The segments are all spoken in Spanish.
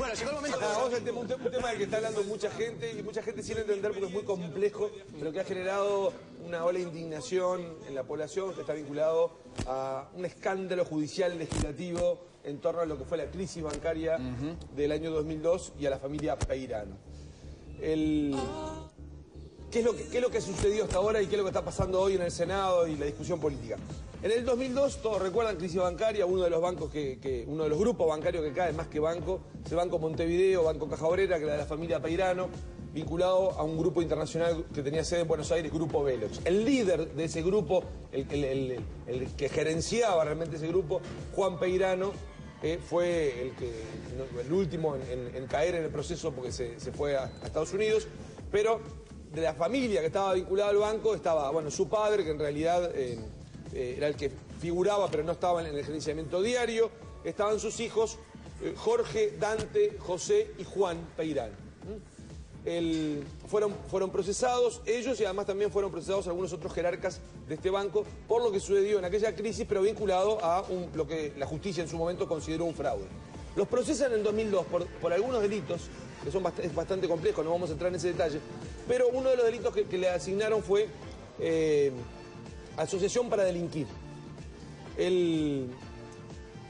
Bueno, llegó el momento. Vamos al tema, un tema del que está hablando mucha gente, y mucha gente sin entender porque es muy complejo, pero que ha generado una ola de indignación en la población, que está vinculado a un escándalo judicial legislativo en torno a lo que fue la crisis bancaria del año 2002 y a la familia Peirano. ¿Qué es lo que sucedió hasta ahora y qué es lo que está pasando hoy en el Senado y la discusión política? En el 2002, todos recuerdan, crisis bancaria, uno de los bancos uno de los grupos bancarios que cae más que banco, es el Banco Montevideo, Banco Caja Obrera, que era de la familia Peirano, vinculado a un grupo internacional que tenía sede en Buenos Aires, Grupo Velox. El líder de ese grupo, el que gerenciaba realmente ese grupo, Juan Peirano, fue el último en caer en el proceso porque se fue a Estados Unidos, pero de la familia que estaba vinculada al banco estaba, bueno, su padre, que en realidad era el que figuraba, pero no estaba en el gerenciamiento diario. Estaban sus hijos, Jorge, Dante, José y Juan Peirano. Fueron procesados ellos y además también fueron procesados algunos otros jerarcas de este banco por lo que sucedió en aquella crisis, pero vinculado a lo que la justicia en su momento consideró un fraude. Los procesan en 2002 por algunos delitos, que es bastante complejo, no vamos a entrar en ese detalle, pero uno de los delitos que le asignaron fue asociación para delinquir.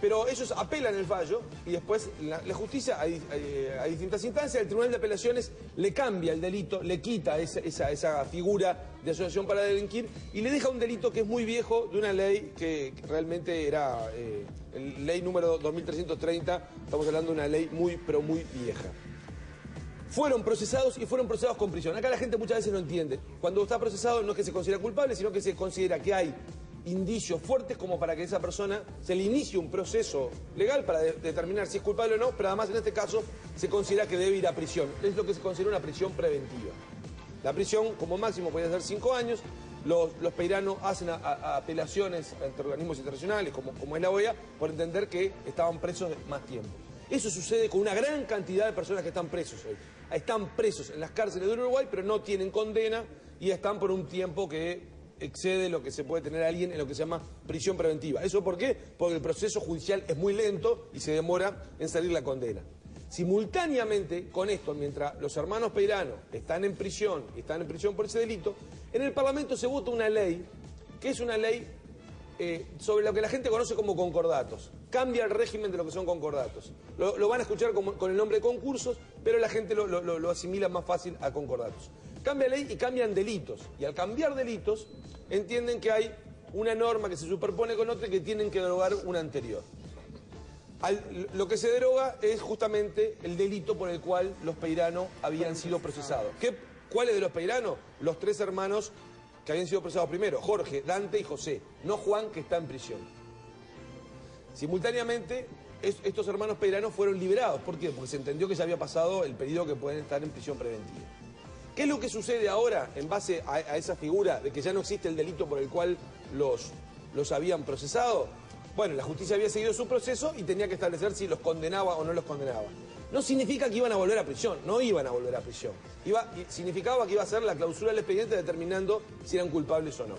Pero ellos apelan el fallo y después la justicia, a distintas instancias, el Tribunal de Apelaciones le cambia el delito, le quita esa figura de asociación para delinquir y le deja un delito que es muy viejo, de una ley que realmente era ley número 2330, estamos hablando de una ley muy, pero muy vieja. Fueron procesados y fueron procesados con prisión. Acá la gente muchas veces no entiende. Cuando está procesado no es que se considera culpable, sino que se considera que hay indicios fuertes como para que esa persona se le inicie un proceso legal para determinar si es culpable o no, pero además en este caso se considera que debe ir a prisión. Es lo que se considera una prisión preventiva. La prisión como máximo puede ser 5 años. Los Peirano hacen apelaciones ante organismos internacionales como es la OEA por entender que estaban presos más tiempo. Eso sucede con una gran cantidad de personas que están presos hoy. Están presos en las cárceles de Uruguay, pero no tienen condena y están por un tiempo que excede lo que se puede tener alguien en lo que se llama prisión preventiva. ¿Eso por qué? Porque el proceso judicial es muy lento y se demora en salir la condena. Simultáneamente con esto, mientras los hermanos Peirano están en prisión por ese delito, en el Parlamento se vota una ley, que es una ley sobre lo que la gente conoce como concordatos. Cambia el régimen de lo que son concordatos. Lo van a escuchar con el nombre de concursos, pero la gente lo asimila más fácil a concordatos. Cambia ley y cambian delitos. Y al cambiar delitos, entienden que hay una norma que se superpone con otra y que tienen que derogar una anterior. Lo que se deroga es justamente el delito por el cual los Peirano habían sido procesados. ¿Cuáles de los Peirano? Los 3 hermanos que habían sido procesados primero, Jorge, Dante y José, no Juan, que está en prisión. Simultáneamente, estos hermanos Peirano fueron liberados. ¿Por qué? Porque se entendió que ya había pasado el periodo que pueden estar en prisión preventiva. ¿Qué es lo que sucede ahora en base a esa figura de que ya no existe el delito por el cual los habían procesado? Bueno, la justicia había seguido su proceso y tenía que establecer si los condenaba o no los condenaba. No significa que iban a volver a prisión, no iban a volver a prisión. Significaba que iba a ser la clausura del expediente determinando si eran culpables o no.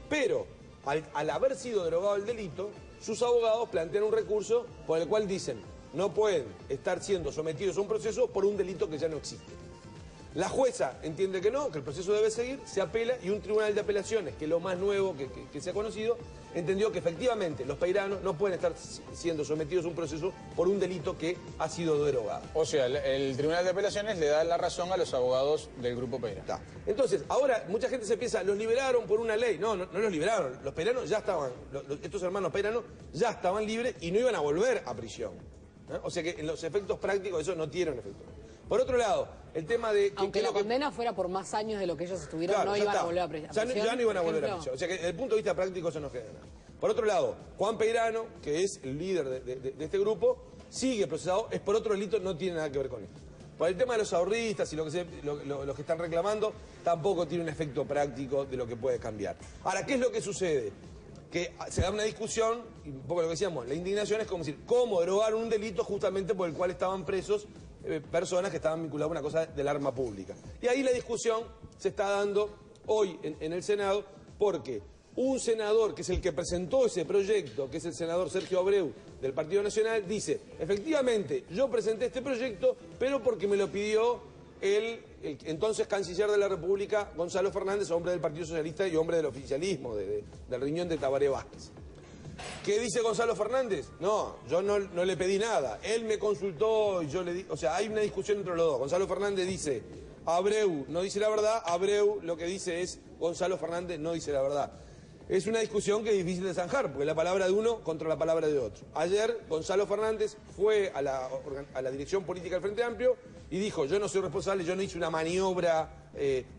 Pero, al haber sido derogado el delito, sus abogados plantean un recurso por el cual dicen no pueden estar siendo sometidos a un proceso por un delito que ya no existe. La jueza entiende que no, que el proceso debe seguir, se apela y un tribunal de apelaciones, que es lo más nuevo que se ha conocido, entendió que efectivamente los Peirano no pueden estar siendo sometidos a un proceso por un delito que ha sido derogado. O sea, el tribunal de apelaciones le da la razón a los abogados del grupo Peirano. Entonces, ahora mucha gente se piensa, los liberaron por una ley. No los liberaron, los Peirano ya estaban, estos hermanos Peirano ya estaban libres y no iban a volver a prisión. O sea que en los efectos prácticos eso no tiene un efecto. Por otro lado, el tema de... Aunque la condena fuera por más años de lo que ellos estuvieron, claro, no iban a volver a prisión. Ya no iban a volver a prisión. O sea que desde el punto de vista práctico eso no queda nada. Por otro lado, Juan Peirano, que es el líder de este grupo, sigue procesado, es por otro delito, no tiene nada que ver con esto. Por el tema de los ahorristas y los que están reclamando, tampoco tiene un efecto práctico de lo que puede cambiar. Ahora, ¿qué es lo que sucede? Que se da una discusión, y un poco lo que decíamos, la indignación es como decir, ¿cómo derogar un delito justamente por el cual estaban presos personas que estaban vinculadas a una cosa del arma pública? Y ahí la discusión se está dando hoy en el Senado porque un senador que es el que presentó ese proyecto, que es el senador Sergio Abreu del Partido Nacional, dice, efectivamente, yo presenté este proyecto, pero porque me lo pidió el entonces canciller de la República, Gonzalo Fernández, hombre del Partido Socialista y hombre del oficialismo, del riñón de Tabaré Vázquez. ¿Qué dice Gonzalo Fernández? No, yo no le pedí nada. Él me consultó y yo le di... O sea, hay una discusión entre los dos. Gonzalo Fernández dice, Abreu no dice la verdad. Abreu lo que dice es, Gonzalo Fernández no dice la verdad. Es una discusión que es difícil de zanjar, porque la palabra de uno contra la palabra de otro. Ayer Gonzalo Fernández fue a la dirección política del Frente Amplio y dijo, yo no soy responsable, yo no hice una maniobra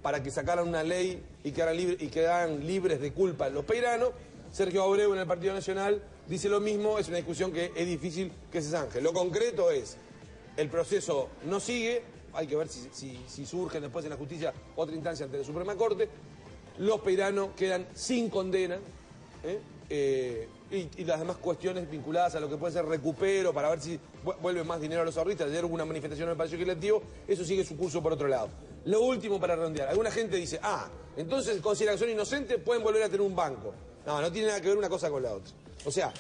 para que sacaran una ley y quedaran libres de culpa los peiranos. Sergio Abreu en el Partido Nacional dice lo mismo, es una discusión que es difícil que se zanje. Lo concreto es, el proceso no sigue, hay que ver si surge después en la justicia otra instancia ante la Suprema Corte. Los peiranos quedan sin condena y las demás cuestiones vinculadas a lo que puede ser recupero para ver si vuelve más dinero a los ahorristas. Ayer hubo una manifestación en el Palacio Legislativo, eso sigue su curso por otro lado. Lo último para redondear, alguna gente dice, entonces consideran que son inocentes, pueden volver a tener un banco. No, no tiene nada que ver una cosa con la otra. O sea,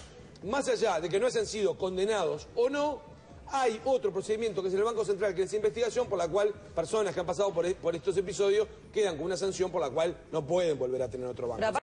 más allá de que no hayan sido condenados o no, hay otro procedimiento que es el Banco Central, que es investigación, por la cual personas que han pasado por estos episodios quedan con una sanción por la cual no pueden volver a tener otro banco.